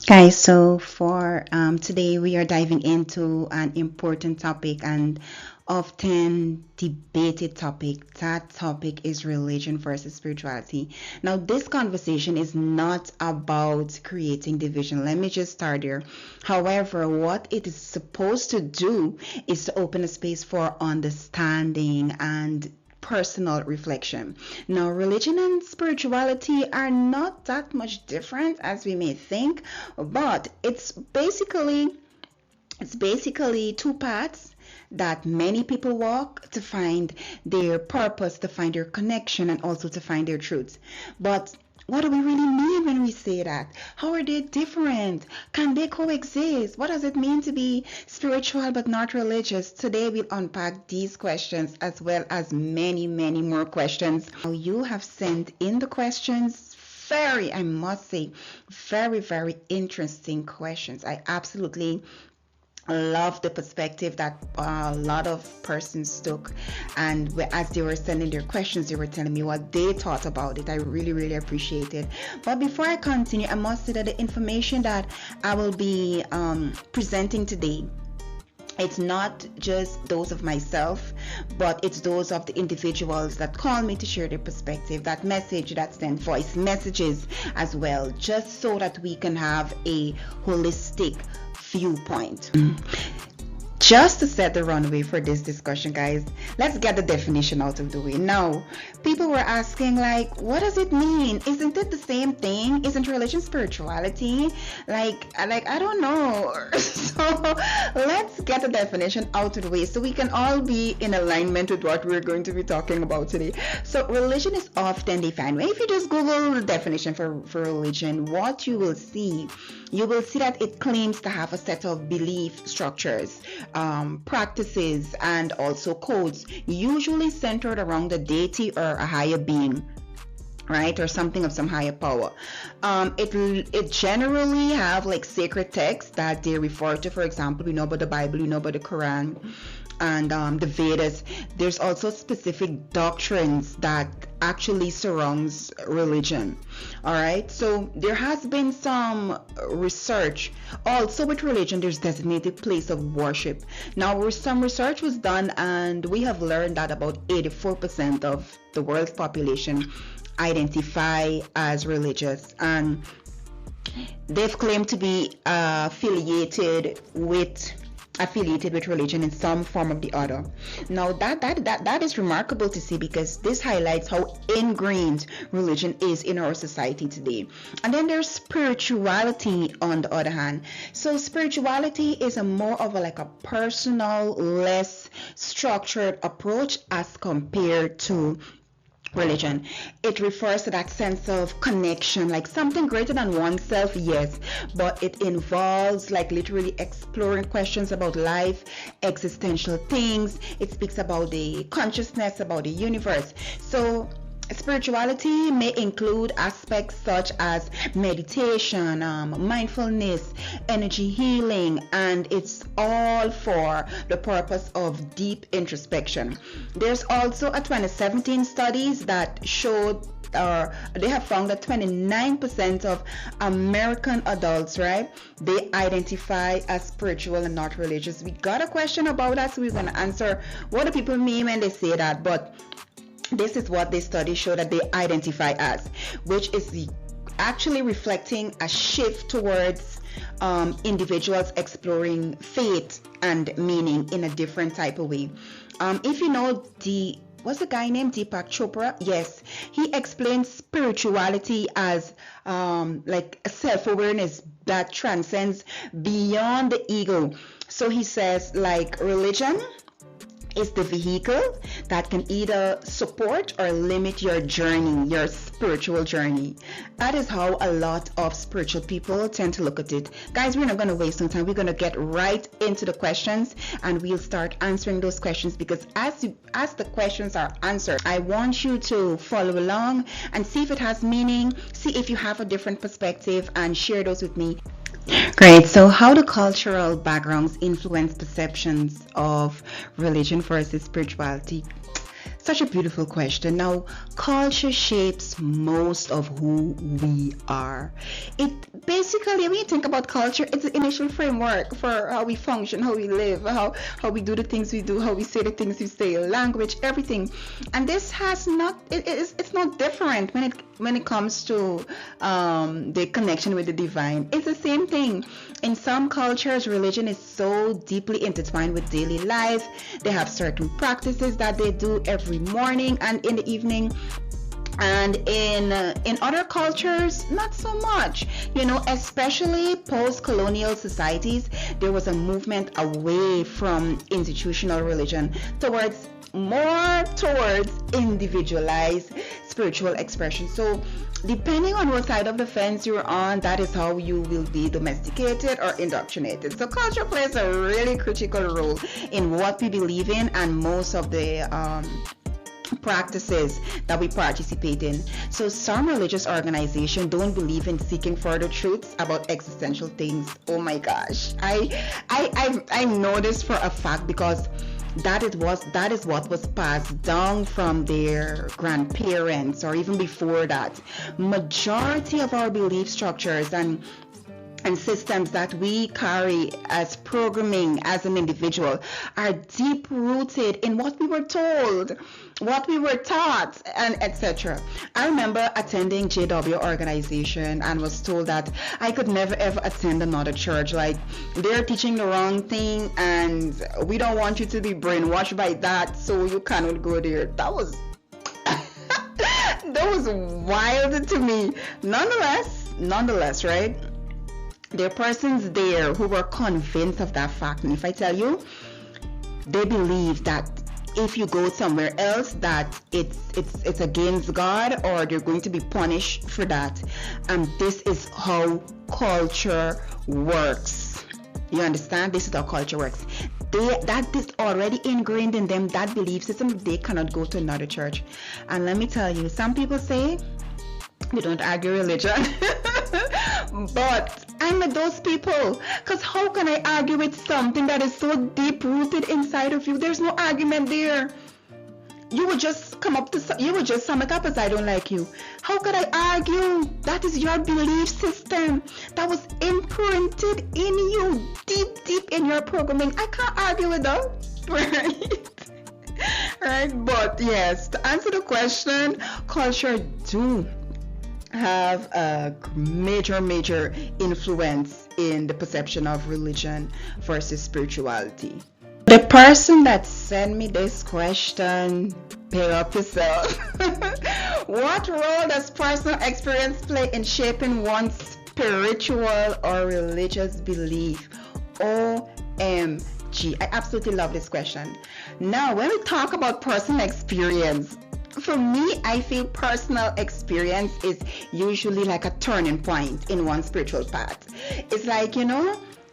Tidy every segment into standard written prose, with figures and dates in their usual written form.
Guys, so for today, we are diving into an important topic and often debated topic. That topic is religion versus spirituality. Now, this conversation is not about creating division. Let me just start there. However, what it is supposed to do is to open a space for understanding and personal reflection. Now, religion and spirituality are not that much different as we may think, but it's basically two paths that many people walk to find their purpose, to find their connection, and also to find their truth. But what do we really mean when we say that? How are they different? Can they coexist? What does it mean to be spiritual but not religious? Today we'll unpack these questions as well as many, many more questions. Now, you have sent in the questions. I must say, very, very interesting questions. I absolutely love the perspective that a lot of persons took, and as they were sending their questions, they were telling me what they thought about it. I really, really appreciate it. But before I continue, I must say that the information that I will be presenting today, it's not just those of myself, but it's those of the individuals that call me to share their perspective, that message, that send voice messages as well, just so that we can have a holistic viewpoint. Just to set the runway for this discussion, guys, let's get the definition out of the way. Now, people were asking, like, what does it mean? Isn't it the same thing? Isn't religion spirituality? Like I don't know. So let's get the definition out of the way so we can all be in alignment with what we're going to be talking about today. So religion is often defined. If you just Google the definition for religion, what you will see that it claims to have a set of belief structures, practices, and also codes, usually centered around the deity or a higher being, right, or something of some higher power. It generally have like sacred texts that they refer to. For example, we know about the Bible, we know about the Quran, and the Vedas. There's also specific doctrines that actually surrounds religion. All right, so there has been some research also with religion. There's designated place of worship. Now, some research was done, and we have learned that about 84% of the world's population identify as religious, and they've claimed to be affiliated with religion in some form of the other. Now that is remarkable to see, because this highlights how ingrained religion is in our society today. And then there's spirituality on the other hand. So spirituality is a more of a personal, less structured approach as compared to religion. It refers to that sense of connection, like something greater than oneself, yes, but it involves like literally exploring questions about life, existential things. It speaks about the consciousness, about the universe. So spirituality may include aspects such as meditation, mindfulness, energy healing, and it's all for the purpose of deep introspection. There's also a 2017 studies that showed, they have found that 29% of American adults, right, they identify as spiritual and not religious. We got a question about that, so we're going to answer what do people mean when they say that. But this is what this study showed that they identify as, which is actually reflecting a shift towards individuals exploring faith and meaning in a different type of way. If you know what's the guy named Deepak Chopra? Yes, he explains spirituality as like a self-awareness that transcends beyond the ego. So he says, like, religion is the vehicle that can either support or limit your journey, your spiritual journey. That is how a lot of spiritual people tend to look at it. Guys, we're not going to waste some time. We're going to get right into the questions, and we'll start answering those questions, because as the questions are answered, I want you to follow along and see if it has meaning, see if you have a different perspective, and share those with me. Great. So how do cultural backgrounds influence perceptions of religion versus spirituality? Such a beautiful question. Now, culture shapes most of who we are. It basically, when you think about culture, it's the initial framework for how we function, how we live, how we do the things we do, how we say the things we say, language, everything. And this has not, it's not different when it comes to the connection with the divine. It's the same thing. In some cultures, religion is so deeply intertwined with daily life. They have certain practices that they do every morning and in the evening. And in other cultures, not so much. Especially post-colonial societies, there was a movement away from institutional religion towards individualized spiritual expression. So depending on what side of the fence you're on, that is how you will be domesticated or indoctrinated. So culture plays a really critical role in what we believe in and most of the practices that we participate in. So some religious organizations don't believe in seeking further truths about existential things. Oh my gosh, I know this for a fact, because that is what was passed down from their grandparents or even before that. Majority of our belief structures and systems that we carry as programming as an individual are deep rooted in what we were told, what we were taught, and etc. I remember attending JW organization and was told that I could never ever attend another church. Like, they're teaching the wrong thing and we don't want you to be brainwashed by that, so you cannot go there. That was wild to me. Nonetheless, right? There are persons there who were convinced of that fact. And if I tell you, they believe that if you go somewhere else, that it's against God, or they're going to be punished for that. And this is how culture works. You understand? This is how culture works. That is already ingrained in them, that belief system. They cannot go to another church. And let me tell you, some people say we don't argue religion. But I'm with those people, because how can I argue with something that is so deep rooted inside of you? There's no argument there. You would just sum it up as, I don't like you. How could I argue? That is your belief system that was imprinted in you, deep in your programming. I can't argue with that. Right? But yes, to answer the question, culture do have a major influence in the perception of religion versus spirituality. The person that sent me this question, pay up yourself. What role does personal experience play in shaping one's spiritual or religious belief? OMG, I absolutely love this question. Now, when we talk about personal experience, for me, I feel personal experience is usually like a turning point in one's spiritual path. It's like,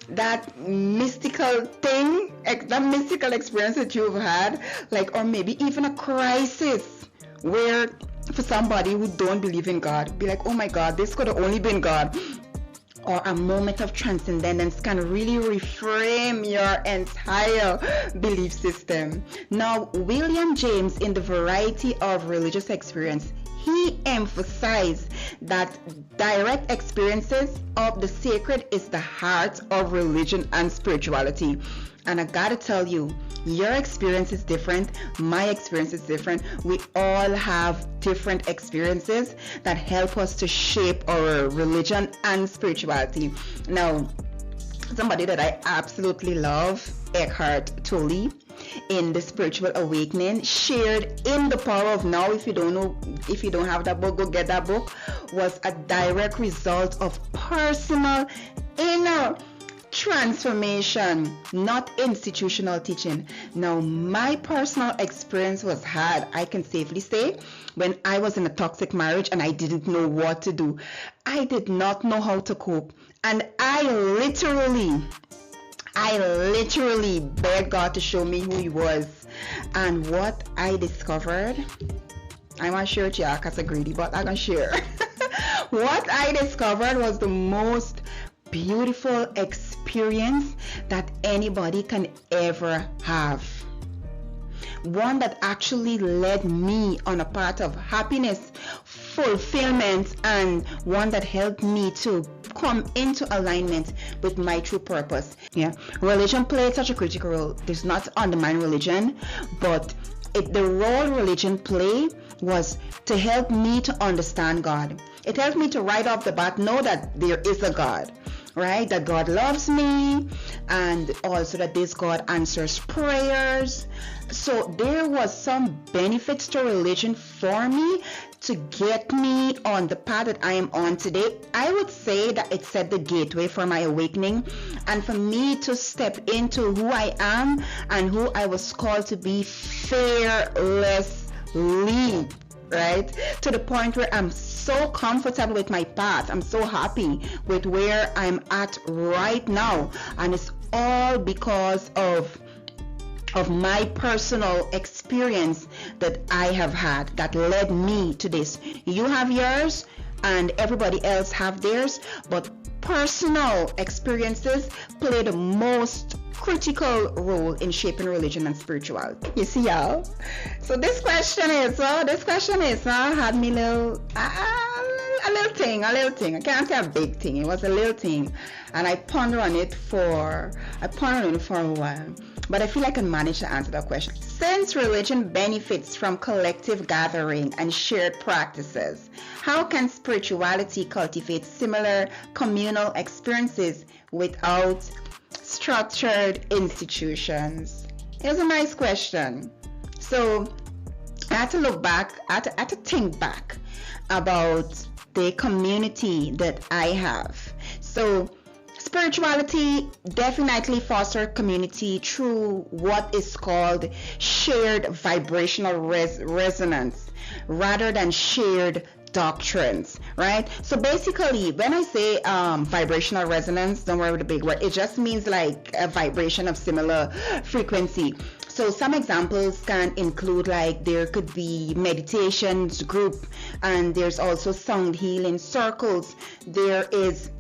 that mystical thing, that mystical experience that you've had, like, or maybe even a crisis where, for somebody who don't believe in God, be like, oh my God, this could have only been God. Or a moment of transcendence can really reframe your entire belief system. Now, William James, in The Variety of Religious Experience, he emphasized that direct experiences of the sacred is the heart of religion and spirituality. And I gotta tell you, your experience is different, my experience is different. We all have different experiences that help us to shape our religion and spirituality. Now, somebody that I absolutely love, Eckhart Tolle, in The Spiritual Awakening, shared in The Power of Now. If you don't have that book, go get that book. Was a direct result of personal inner transformation, not institutional teaching. Now, my personal experience was had, I can safely say, when I was in a toxic marriage and I didn't know what to do. I did not know how to cope, and I literally begged God to show me who He was. And what I discovered, I'm not sure Jack is greedy, but I'm gonna share. What I discovered was the most beautiful experience that anybody can ever have. one that actually led me on a path of happiness, fulfillment, and one that helped me to come into alignment with my true purpose. Yeah, religion played such a critical role. There's not to undermine religion, but the role religion played was to help me to understand God. It helped me to right off the bat know that there is a God, right? That God loves me, and also that this God answers prayers. So there was some benefits to religion for me to get me on the path that I am on today. I would say that it set the gateway for my awakening and for me to step into who I am and who I was called to be fearlessly, right? To the point where I'm so comfortable with my path. I'm so happy with where I'm at right now, and it's all because of my personal experience that I have had that led me to this. You have yours and everybody else have theirs, but personal experiences play the most critical role in shaping religion and spirituality. You see, y'all? So this question had me a little thing. I can't say a big thing. It was a little thing, and I pondered on it for a while. But I feel I can manage to answer that question. Since religion benefits from collective gathering and shared practices, how can spirituality cultivate similar communal experiences without structured institutions? Here's a nice question. So I had to look back, I had to think back about the community that I have. So spirituality definitely fosters community through what is called shared vibrational resonance rather than shared doctrines, right? So basically, when I say vibrational resonance, don't worry with the big word, it just means like a vibration of similar frequency. So some examples can include, like, there could be meditations group, and there's also sound healing circles. There is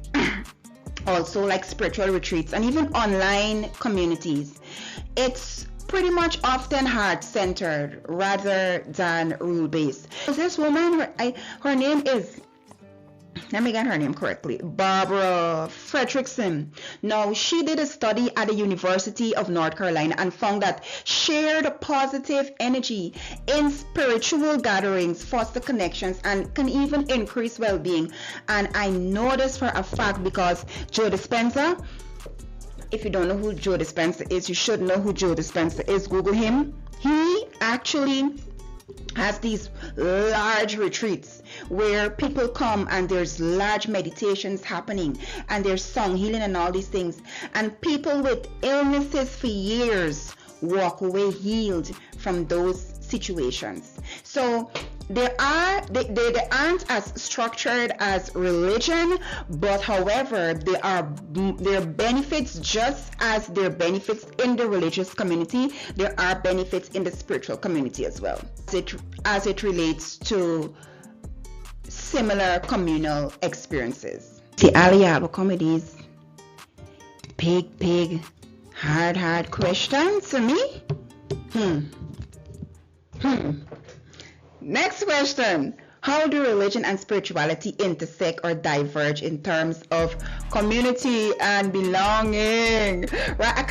also like spiritual retreats and even online communities. It's pretty much often heart-centered rather than rule-based. This woman, her name is, let me get her name correctly, Barbara Fredrickson. Now, she did a study at the University of North Carolina and found that shared positive energy in spiritual gatherings foster connections and can even increase well-being. And I know this for a fact because Joe Dispenza, if you don't know who Joe Dispenza is, you should know who Joe Dispenza is. Google him. He actually has these large retreats where people come and there's large meditations happening and there's song healing and all these things, and people with illnesses for years walk away healed from those situations. So they aren't as structured as religion, but however, there are benefits. Just as there are benefits in the religious community, there are benefits in the spiritual community as well, as it relates to similar communal experiences. The Aliyah comedies, big hard question to me. Next question. How do religion and spirituality intersect or diverge in terms of community and belonging? Right?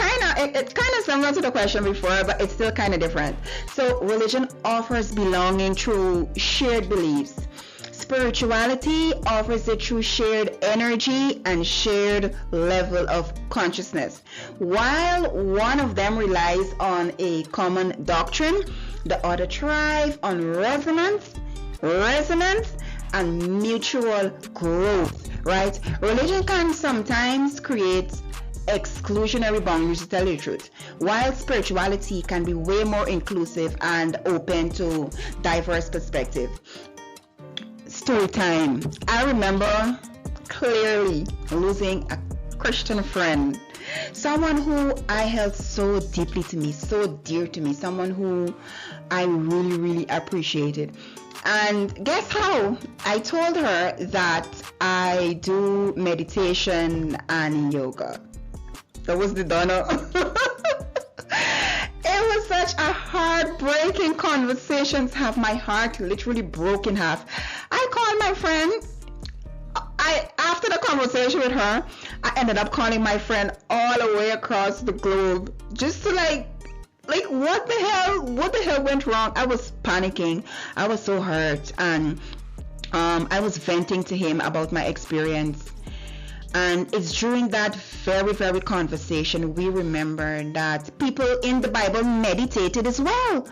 It's kind of similar to the question before, but it's still kind of different. So religion offers belonging through shared beliefs. Spirituality offers it through shared energy and shared level of consciousness. While one of them relies on a common doctrine, the other thrives on resonance and mutual growth, right? Religion can sometimes create exclusionary boundaries, to tell you the truth, while spirituality can be way more inclusive and open to diverse perspective. Story time. I remember clearly losing a Christian friend, someone who I held so deeply to me, so dear to me, someone who I really appreciated. And guess how? I told her that I do meditation and yoga. That was the donor. It was such a heartbreaking conversations have my heart literally broken half. I called my friend. After the conversation with her, I ended up calling my friend all the way across the globe just to like what the hell went wrong. I was panicking. I was so hurt, and I was venting to him about my experience. And it's during that very, very conversation we remember that people in the Bible meditated as well.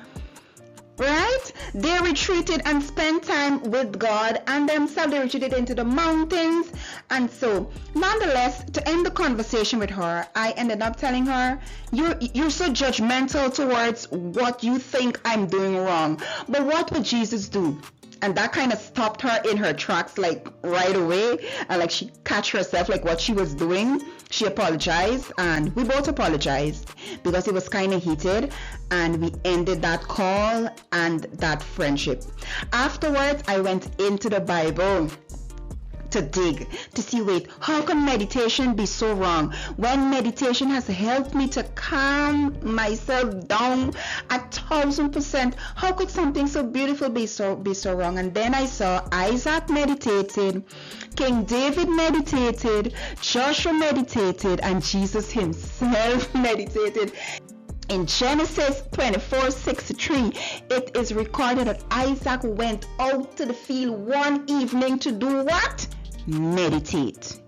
Right? They retreated and spent time with God, and themselves they retreated into the mountains. And so, nonetheless, to end the conversation with her, I ended up telling her, you're so judgmental towards what you think I'm doing wrong. But what would Jesus do? And that kind of stopped her in her tracks, like right away. And like she catch herself, like what she was doing. She apologized, and we both apologized because it was kind of heated, and we ended that call and that friendship. Afterwards, I went into the Bible to dig, to see, wait, how can meditation be so wrong when meditation has helped me to calm myself down 1,000%? How could something so beautiful be so wrong? And then I saw Isaac meditated, King David meditated, Joshua meditated, and Jesus himself meditated. In Genesis 24:63, it is recorded that Isaac went out to the field one evening to do what? Meditate.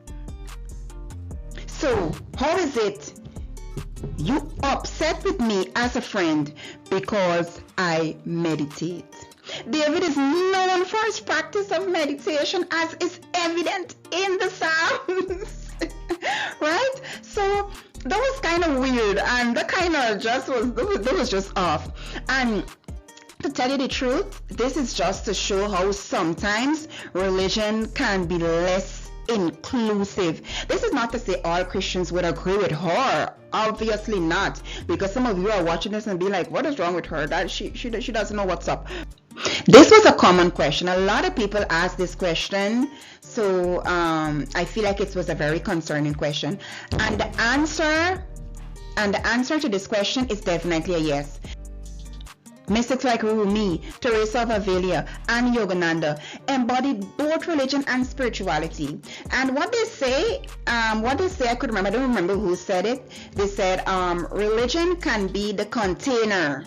So, how is it you upset with me as a friend because I meditate? David is known for his practice of meditation, as is evident in the Psalms. Right? So that was kind of weird, and that kind of was just off. And to tell you the truth, this is just to show how sometimes religion can be less inclusive. This is not to say all Christians would agree with her. Obviously not, because some of you are watching this and be like, what is wrong with her? That she doesn't know what's up. This was a common question. A lot of people ask this question, so I feel like it was a very concerning question. And the answer to this question is definitely a yes. Mystics like Rumi, Teresa of Avila, and Yogananda embodied both religion and spirituality. And what they say, I could remember, I don't remember who said it. They said religion can be the container.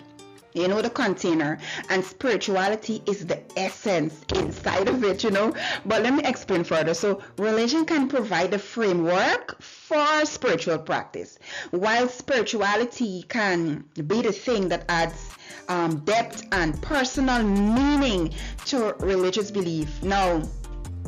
You know, the container, and spirituality is the essence inside of it, you know. But let me explain further. So religion can provide the framework for spiritual practice, while spirituality can be the thing that adds depth and personal meaning to religious belief. Now,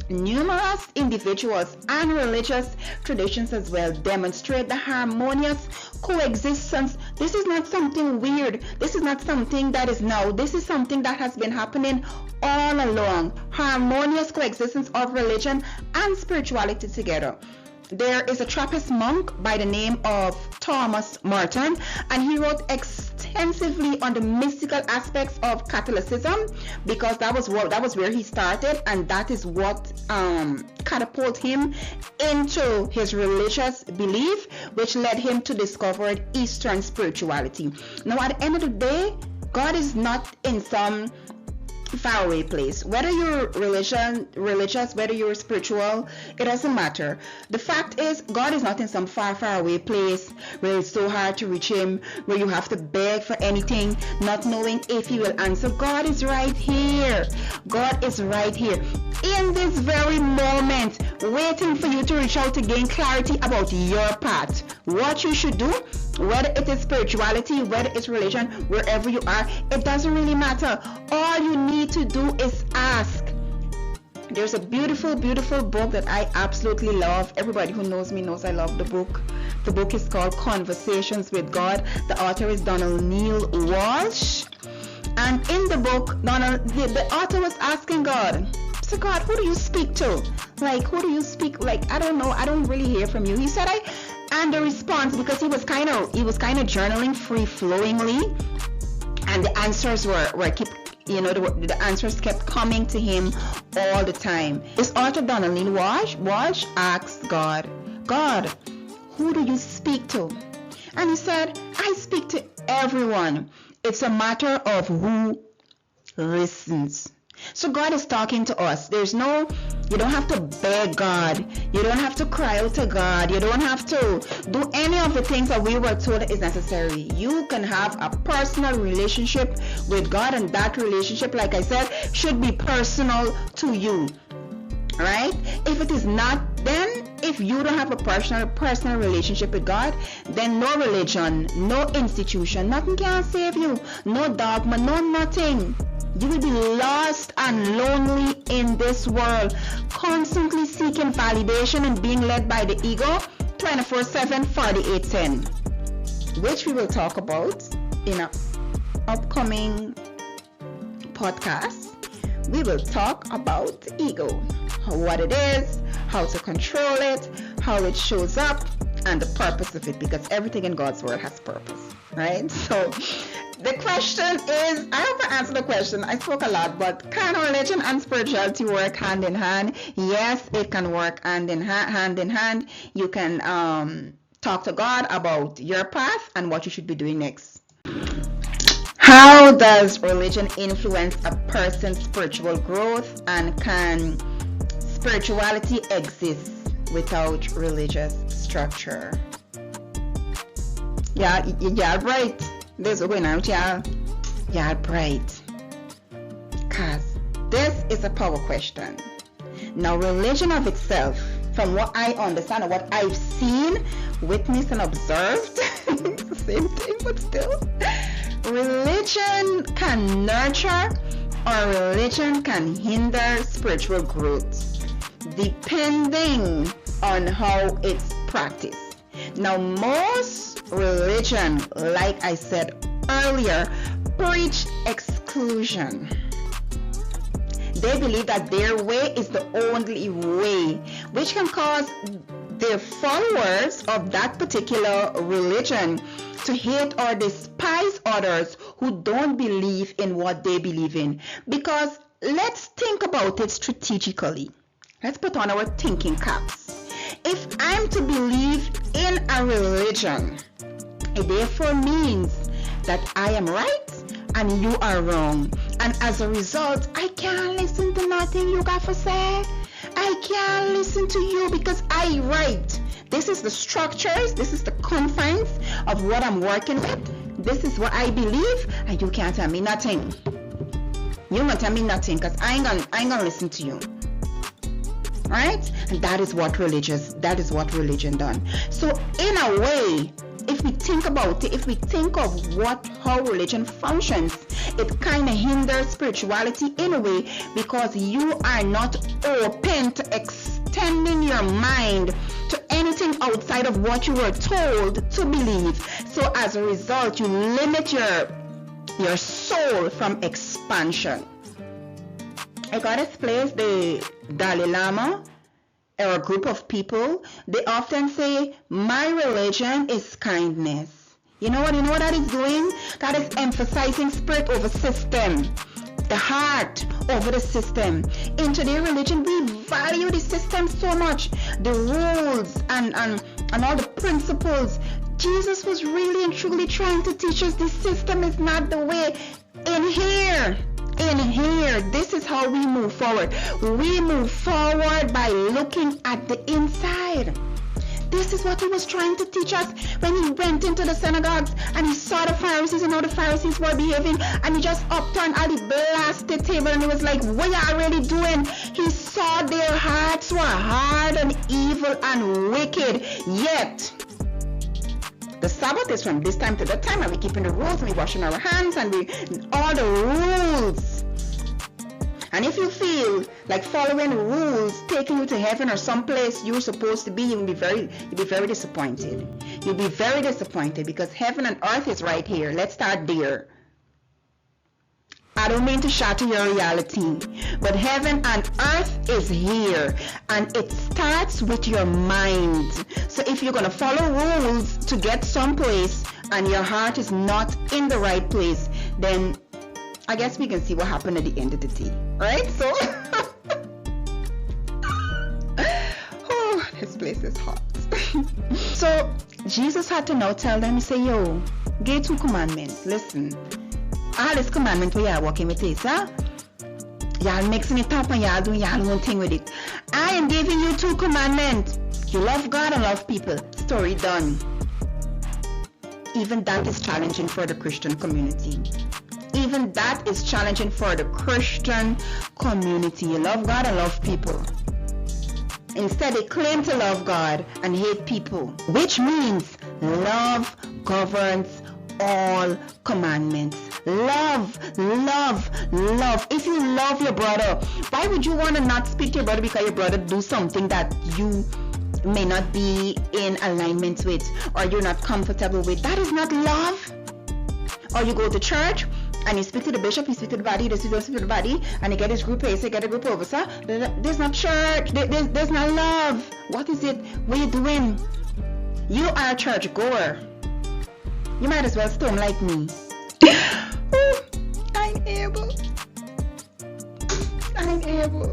numerous individuals and religious traditions as well demonstrate the harmonious coexistence. This is not something weird. This is not something that is now. This is something that has been happening all along. Harmonious coexistence of religion and spirituality together. There is a Trappist monk by the name of Thomas Merton, and he wrote extensively on the mystical aspects of Catholicism, because that was where he started, and that is what catapulted him into his religious belief, which led him to discover Eastern spirituality. Now, at the end of the day, God is not in some faraway place. Whether you're religious, whether you're spiritual, it doesn't matter. The fact is, God is not in some far away place where it's so hard to reach him, where you have to beg for anything, not knowing if he will answer. God is right here. God is right here in this very moment, waiting for you to reach out to gain clarity about your path, what you should do, whether it is spirituality, whether it's religion, wherever you are. It doesn't really matter. All you need to do is ask. There's a beautiful book that I absolutely love. Everybody who knows me knows I love the book. The book is called Conversations with God. The author is Donald Neil Walsh, and in the book, the author was asking God, so God, who do you speak to? Like, who do you speak? Like, I don't know, I don't really hear from you. He said, and the response, because he was kind of journaling free flowingly, and the answers the answers kept coming to him all the time. This author, Donald Neil Walsh asked God, who do you speak to? And he said, I speak to everyone. It's a matter of who listens. So God is talking to us. You don't have to beg God. You don't have to cry out to God. You don't have to do any of the things that we were told is necessary. You can have a personal relationship with God, and that relationship, like I said, should be personal to you. Right? If it is not, then if you don't have a personal relationship with God, then no religion, no institution, nothing can save you. No dogma, no nothing. You will be lost and lonely in this world, constantly seeking validation and being led by the ego 24/7, 48/10, which we will talk about in an upcoming podcast. We will talk about the ego, what it is, how to control it, how it shows up, and the purpose of it, because everything in God's word has purpose, right? So the question is, I hope I answered the question. I spoke a lot, but can religion and spirituality work hand in hand? Yes, it can work hand in hand. You can talk to God about your path and what you should be doing next. How does religion influence a person's spiritual growth, and can spirituality exist without religious structure? Yeah, right. This is going out, yeah, right. Cause this is a power question. Now, religion of itself, from what I understand and what I've seen, witnessed, and observed, it's the same thing, but still, religion can nurture or religion can hinder spiritual growth, depending on how it's practiced. Now, most religion, like I said earlier, preach exclusion. They believe that their way is the only way, which can cause the followers of that particular religion to hate or despise others who don't believe in what they believe in. Because let's think about it strategically. Let's put on our thinking caps. If I'm to believe in a religion, it therefore means that I am right and you are wrong. And as a result, I can't listen to nothing you got to say. I can't listen to you because I'm right. This is the structures, this is the confines of what I'm working with. This is what I believe, and you can't tell me nothing. You can't tell me nothing because I ain't gonna listen to you. Right? And that is what religion done. So in a way, if we think about it, if we think of how religion functions, it kind of hinders spirituality in a way, because you are not open to extending your mind to anything outside of what you were told to believe. So as a result, you limit your soul from expansion. I got to place the Dalai Lama or a group of people. They often say, my religion is kindness. You know what that is doing? That is emphasizing spirit over system, the heart over the system. In today's religion, we value the system so much, the rules and all the principles. Jesus was really and truly trying to teach us the system is not the way. In here, this is how we move forward. We move forward by looking at the inside. This is what he was trying to teach us when he went into the synagogues and he saw the Pharisees and how the Pharisees were behaving, and he just upturned and he blasted the table and he was like, what are you really doing? He saw their hearts were hard and evil and wicked, yet the Sabbath is from this time to that time, and we're keeping the rules, and we're washing our hands, and all the rules. And if you feel like following rules taking you to heaven or someplace you're supposed to be, you'll be very disappointed. You'll be very disappointed, because heaven and earth is right here. Let's start there. I don't mean to shatter your reality, but heaven and earth is here, and it starts with your mind. So if you're going to follow rules to get someplace and your heart is not in the right place, then I guess we can see what happened at the end of the day, right? So oh, this place is hot. So Jesus had to now tell them, he said, yo, get 2 commandments. Listen, All this commandment where y'all walking with this, huh? Y'all mixing it up and y'all doing y'all own thing with it. I am giving you 2 commandments. You love God and love people. Story done. Even that is challenging for the Christian community. Even that is challenging for the Christian community. You love God and love people. Instead, they claim to love God and hate people, which means love governs all commandments. Love, love, love. If you love your brother, why would you want to not speak to your brother because your brother do something that you may not be in alignment with or you're not comfortable with? That is not love. Or you go to church and you speak to the bishop, you speak to the body, you speak to the body, and you get his group you get a group officer. There's not church, there's not love. What is it? What are you doing? You are a church goer. You might as well storm like me. I'm able.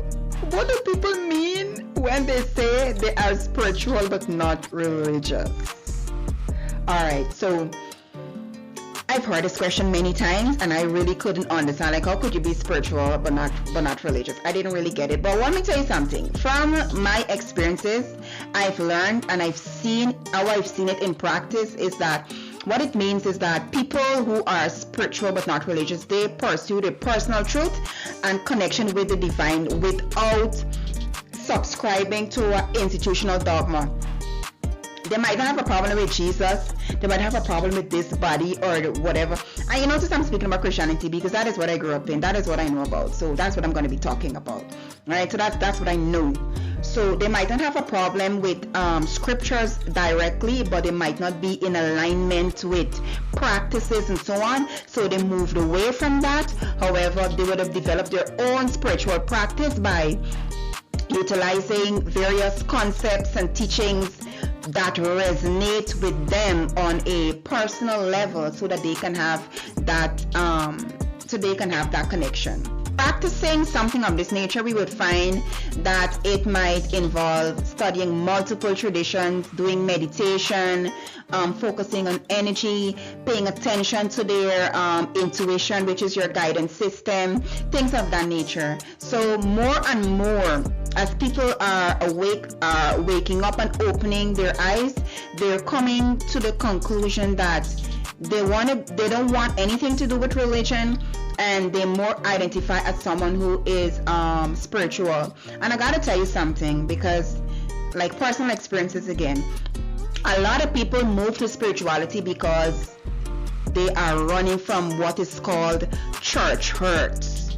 What do people mean when they say they are spiritual but not religious? Alright, so I've heard this question many times and I really couldn't understand, like, how could you be spiritual but not religious? I didn't really get it. But let me tell you something. From my experiences, I've learned and I've seen it in practice is that what it means is that people who are spiritual but not religious, they pursue the personal truth and connection with the divine without subscribing to an institutional dogma. They might not have a problem with Jesus. They might have a problem with this body or whatever. And you notice I'm speaking about Christianity because that is what I grew up in. That is what I know about. So that's what I'm going to be talking about. Right? So that's what I know. So they might not have a problem with scriptures directly, but they might not be in alignment with practices and so on. So they moved away from that. However, they would have developed their own spiritual practice by utilizing various concepts and teachings that resonate with them on a personal level so that they can have that connection. Practicing something of this nature, we would find that it might involve studying multiple traditions, doing meditation, focusing on energy, paying attention to their intuition, which is your guidance system, things of that nature. So more and more, as people are waking up and opening their eyes, they're coming to the conclusion that they don't want anything to do with religion, and they more identify as someone who is spiritual. And I gotta tell you something, because like personal experiences again, a lot of people move to spirituality because they are running from what is called church hurts,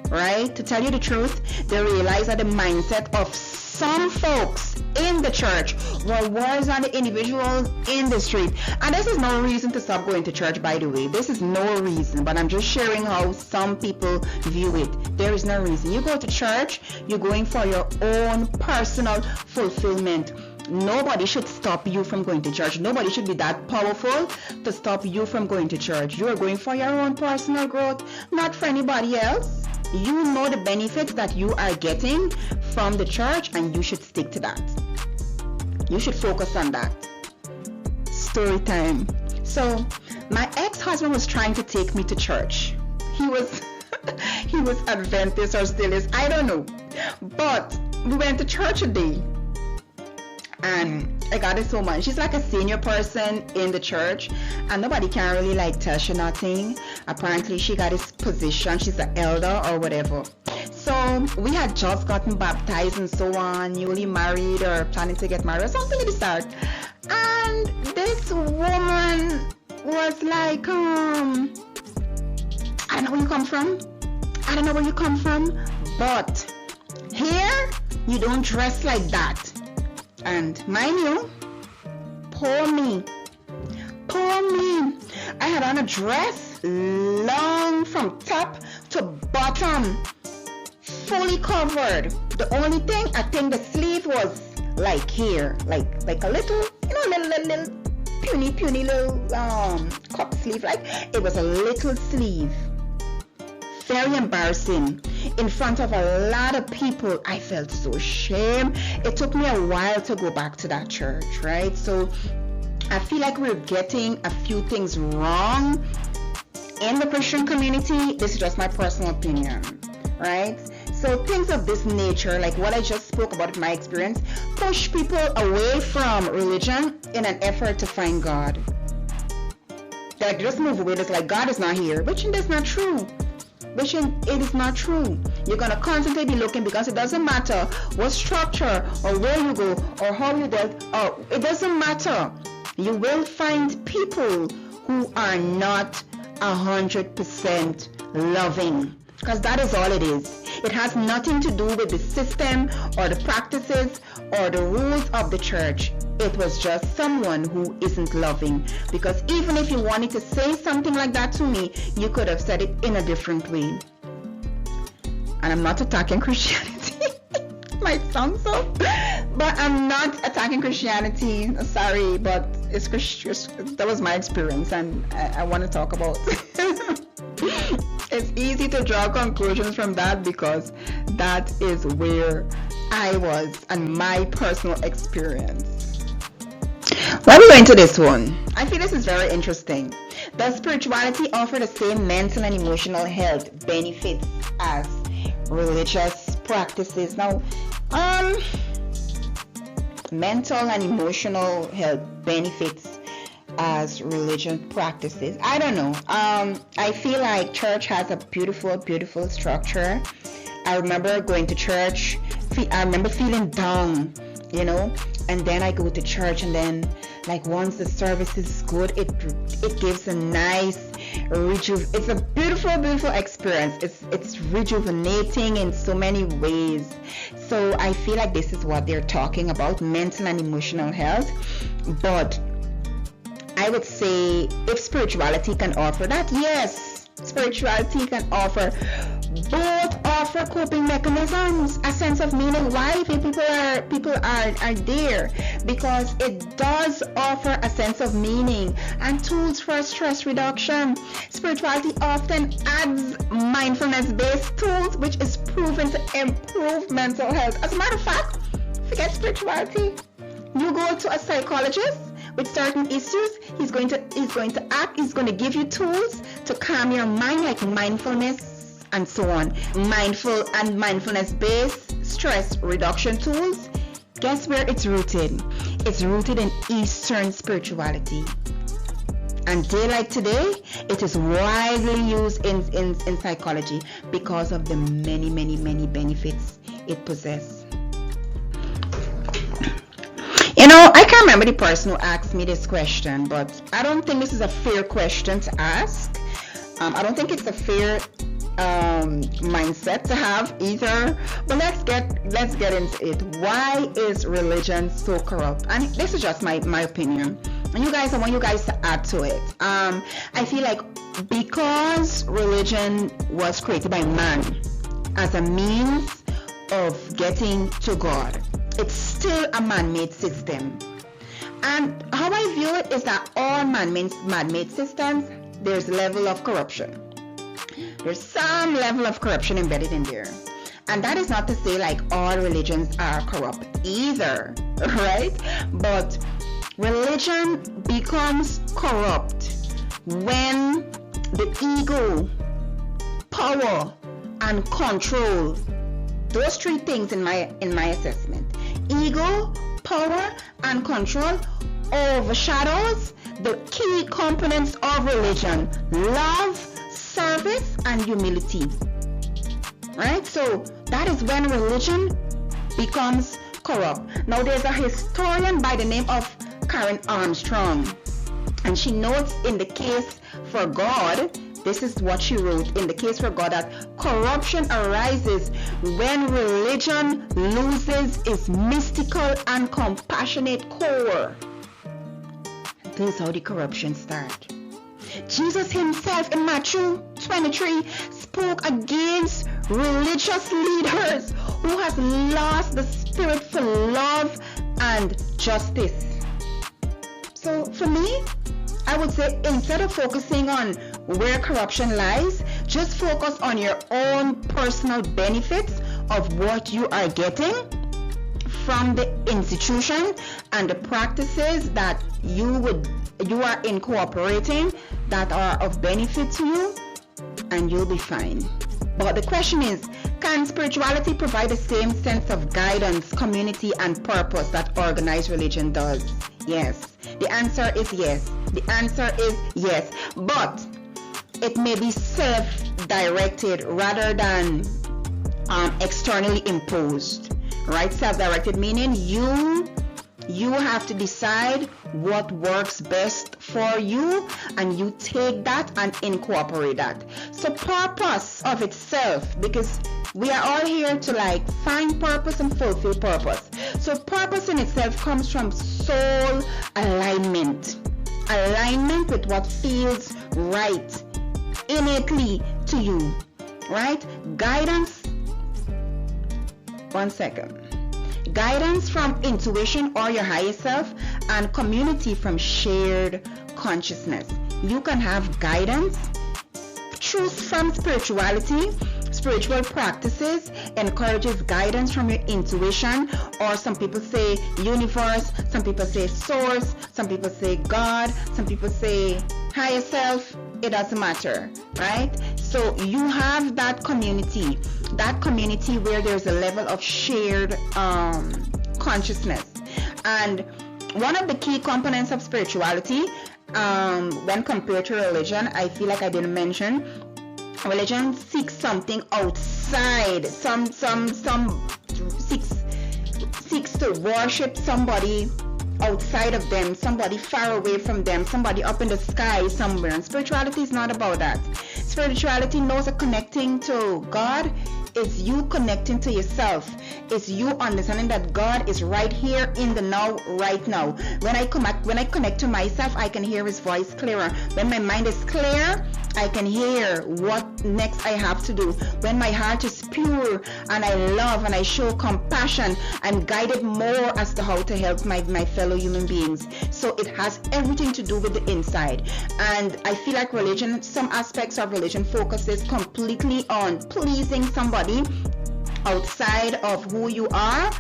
right? To tell you the truth, they realize that the mindset of some folks in the church were worse than the individuals in the street. And this is no reason to stop going to church, by the way. This is no reason, but I'm just sharing how some people view it. There is no reason. You go to church, you're going for your own personal fulfillment. Nobody should stop you from going to church. Nobody should be that powerful to stop you from going to church. You are going for your own personal growth, not for anybody else. You know the benefits that you are getting from the church, and you should stick to that. You should focus on that. Story time. So my ex-husband was trying to take me to church. He was Adventist or still is, I don't know. But we went to church a day, and I got it so much. She's like a senior person in the church, and nobody can really like tell she nothing. Apparently she got this position, she's an elder or whatever. So we had just gotten baptized and so on, newly married or planning to get married or something like that. And this woman was like, I don't know where you come from. I don't know where you come from, but here you don't dress like that. And mind you, poor me. I had on a dress, long from top to bottom, fully covered. The only thing, I think the sleeve was like here, like a little, little puny little cup sleeve. Like it was a little sleeve. Very embarrassing in front of a lot of people. I felt so ashamed. It took me a while to go back to that church, right? So I feel like we're getting a few things wrong in the Christian community, this is just my personal opinion, right? So things of this nature, like what I just spoke about in my experience, push people away from religion in an effort to find God. They're like, just move away. It's like God is not here, which is not true. It is not true. You're going to constantly be looking, because it doesn't matter what structure or where you go or how you dealt. Oh, it doesn't matter. You will find people who are not 100% loving, because that is all it is. It has nothing to do with the system or the practices or the rules of the church. It was just someone who isn't loving. Because even if you wanted to say something like that to me, you could have said it in a different way. And I'm not attacking Christianity. Might sound so, but I'm not attacking Christianity. Sorry, but it's that was my experience, and I want to talk about. It's easy to draw conclusions from that, because that is where I was and my personal experience. Let me go into this one. I feel this is very interesting. Does spirituality offer the same mental and emotional health benefits as religious practices? Now, mental and emotional health benefits as religion practices. I don't know. I feel like church has a beautiful structure. I remember going to church. I remember feeling down, and then I go to church, and then like once the service is good, it gives a nice it's a beautiful experience. It's rejuvenating in so many ways. So I feel like this is what they're talking about, mental and emotional health. But I would say, if spirituality can offer that, yes, spirituality can offer coping mechanisms, a sense of meaning. Why people are there? Because it does offer a sense of meaning and tools for stress reduction. Spirituality often adds mindfulness-based tools, which is proven to improve mental health. As a matter of fact, forget spirituality. You go to a psychologist with certain issues, he's going to give you tools to calm your mind, like mindfulness and so on. Mindfulness-based stress reduction tools. Guess where it's rooted? It's rooted in Eastern spirituality. And day like today, it is widely used in psychology because of the many benefits it possesses. I can't remember the person who asked me this question, but I don't think this is a fair question to ask. I don't think it's a fair mindset to have either. But let's get into it. Why is religion so corrupt? And this is just my opinion. And I want you guys to add to it. I feel like because religion was created by man as a means of getting to God, it's still a man-made system. And how I view it is that all man-made systems, there's a level of corruption. There's some level of corruption embedded in there. And that is not to say like all religions are corrupt either, right? But religion becomes corrupt when the ego, power, and control, those three things in my assessment, ego, power, and control, overshadows the key components of religion: love, service, and humility. Right? So that is when religion becomes corrupt. Now there's a historian by the name of Karen Armstrong, and she notes in the case for God, this is what she wrote in the case for God, that corruption arises when religion loses its mystical and compassionate core. This is how the corruption starts. Jesus himself in Matthew 23 spoke against religious leaders who has lost the spirit for love and justice. So for me, I would say, instead of focusing on where corruption lies, just focus on your own personal benefits of what you are getting from the institution and the practices that you are incorporating that are of benefit to you, and you'll be fine. But the question is, can spirituality provide the same sense of guidance, community, and purpose that organized religion does? Yes. The answer is yes. The answer is yes. But it may be self-directed rather than externally imposed. Right? Self-directed meaning you have to decide what works best for you, and you take that and incorporate that. So purpose of itself, because we are all here to find purpose and fulfill purpose. So purpose in itself comes from soul alignment with what feels right innately to you, right? Guidance from intuition or your higher self, and community from shared consciousness. You can have guidance from spirituality. Spiritual practices encourages guidance from your intuition, or some people say universe, some people say source, some people say God, some people say higher self. It doesn't matter, right? So you have that community where there's a level of shared consciousness. And one of the key components of spirituality, when compared to religion, I feel like I didn't mention, religion seeks something outside, seeks to worship somebody outside of them, somebody far away from them, somebody up in the sky somewhere. And spirituality is not about that. Spirituality knows that connecting to God is you connecting to yourself. It's you understanding that God is right here in the now, right now. When I connect to myself, I can hear his voice clearer. When my mind is clear, I can hear what next I have to do. When my heart is pure and I love and I show compassion, I'm guided more as to how to help my fellow human beings. So it has everything to do with the inside. And I feel like religion, some aspects of religion focuses completely on pleasing somebody outside of who you are,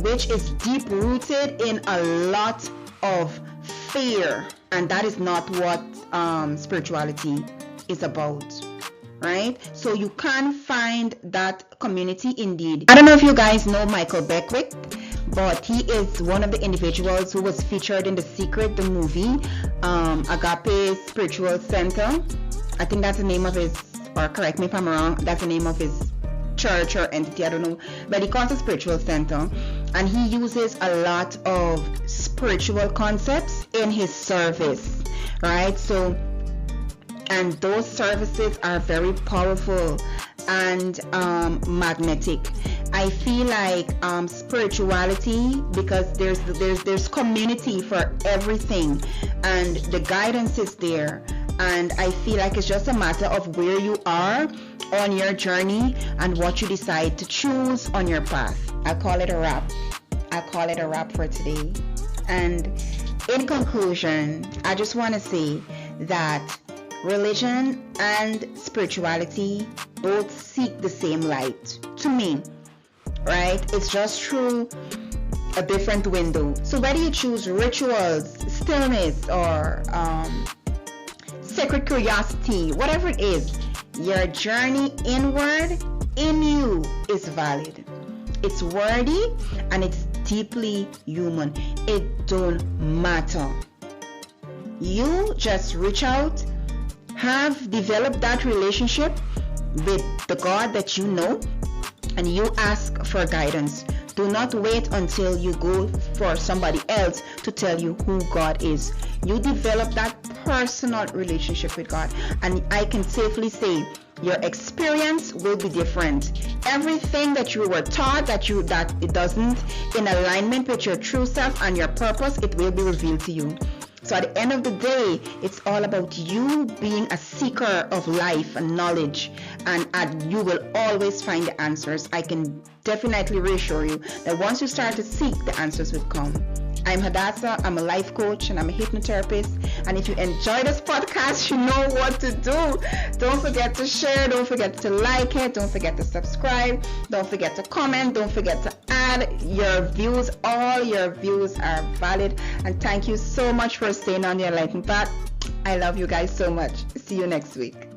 which is deep rooted in a lot of fear. And that is not what spirituality is about, right? So you can find that community indeed. I don't know if you guys know Michael Beckwith, but he is one of the individuals who was featured in The Secret, the movie, Agape Spiritual Center. I think that's the name of his, or correct me if I'm wrong, that's the name of his church or entity, I don't know, but he calls it Spiritual Center, and he uses a lot of spiritual concepts in his service, right? So, and those services are very powerful and magnetic. I feel like spirituality, because there's community for everything, and the guidance is there, and I feel like it's just a matter of where you are on your journey and what you decide to choose on your path. I call it a wrap for today. And in conclusion, I just want to say that religion and spirituality both seek the same light to me, right? It's just through a different window. So whether you choose rituals, stillness, or sacred curiosity, whatever it is, your journey inward in you is valid. It's worthy and it's deeply human. It don't matter. You just reach out, have developed that relationship with the God that you know, and you ask for guidance. Do not wait until you go for somebody else to tell you who God is. You develop that personal relationship with God, and I can safely say your experience will be different. Everything that you were taught that it doesn't in alignment with your true self and your purpose, it will be revealed to you. So at the end of the day, it's all about you being a seeker of life and knowledge, and you will always find the answers. I can definitely reassure you that once you start to seek, the answers will come. I'm Hadassah. I'm a life coach and I'm a hypnotherapist, And if you enjoy this podcast, you know what to do. Don't forget to share. Don't forget to like it. Don't forget to subscribe. Don't forget to comment. Don't forget to add your views. All your views are valid. And thank you so much for staying on the Enlightened path. I love you guys so much. See you next week.